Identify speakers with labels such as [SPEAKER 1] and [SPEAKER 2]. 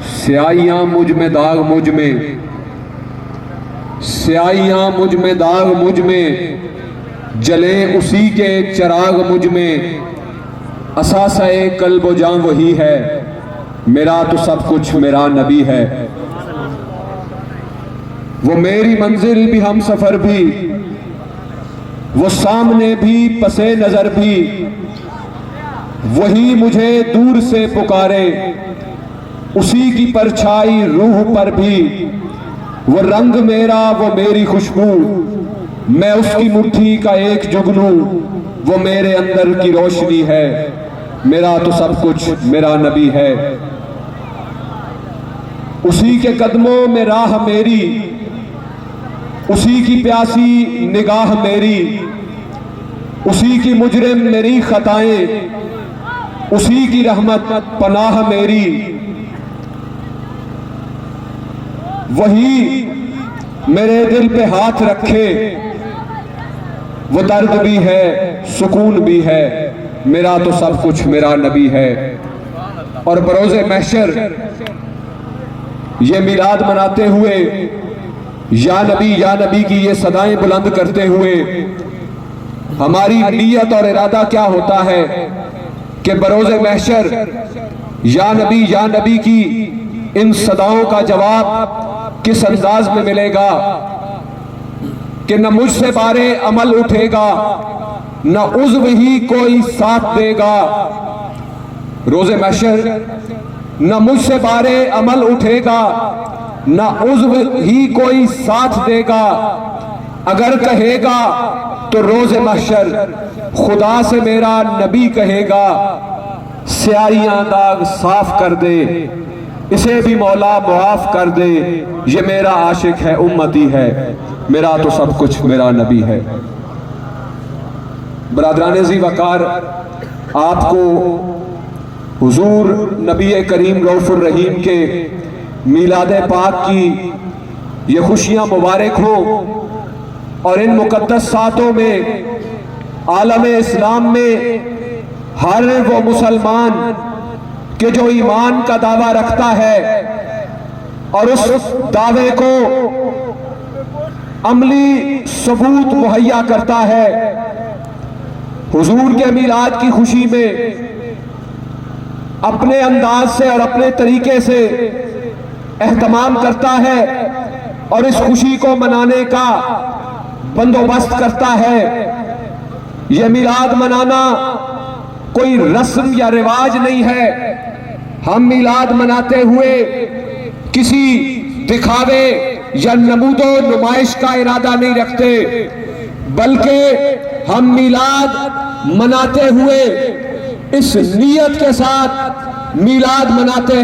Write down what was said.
[SPEAKER 1] स्याहियां मुझ में दाग मुझ में, स्याहियां मुझ में दाग मुझ में, जले उसी के चिराग मुझ में। असासे कल्ब जां वही है, मेरा तो सब कुछ मेरा नबी है। वो मेरी मंजिल भी हम सफर भी, वो सामने भी पसे नजर भी, वही मुझे दूर से पुकारे, उसी की परछाई रूह पर भी। वो रंग मेरा वो मेरी खुशबू, मैं उसकी मुट्ठी का एक जुगनू। वो मेरे अंदर की रोशनी है, मेरा तो सब कुछ मेरा नबी है। उसी के कदमों में राह मेरी, उसी की प्यासी निगाह मेरी, उसी की मुजरिम मेरी खताएं, उसी की रहमत पनाह मेरी। वही मेरे दिल पे हाथ रखे, वो दर्द भी है सुकून भी है, मेरा तो सब कुछ मेरा नबी है। और बरोज़े महशर ये मिलाद मनाते हुए या नबी की ये सदाएं बुलंद करते हुए हमारी नीयत और इरादा क्या होता है कि बरोज़े महशर या नबी की इन सदाओं का जवाब किस अंदाज में मिलेगा कि न मुझसे बारे अमल उठेगा, न उज़्व ही कोई साथ देगा। रोज़े महशर न मुझसे बारे अमल उठेगा, न उज़्व ही कोई साथ देगा। अगर कहेगा तो रोज़े महशर खुदा से मेरा नबी कहेगा, स्याहियां दाग साफ कर दे, इसे भी मौला मुआफ कर दे। ये मेरा आशिक है उम्मती है, मेरा तो सब कुछ मेरा नबी है। बरादरान ज़ी वकार, आपको हुजूर नबी करीम रऊफ़ुर रहीम के मीलाद पाक की ये खुशियां मुबारक हो। और इन मुक़द्दस सातों में आलम इस्लाम में हर वो मुसलमान कि जो ईमान का दावा रखता है और उस दावे को अमली सबूत मुहैया करता है, हुजूर के मीलाद की खुशी में अपने अंदाज से और अपने तरीके से एहतमाम करता है और इस खुशी को मनाने का बंदोबस्त करता है। यह मिलाद मनाना कोई रस्म या रिवाज नहीं है। हम मिलाद मनाते हुए किसी दिखावे या नमूदो नुमाइश का इरादा नहीं रखते, बल्कि हम मिलाद मनाते हुए इस नियत के साथ मिलाद मनाते हैं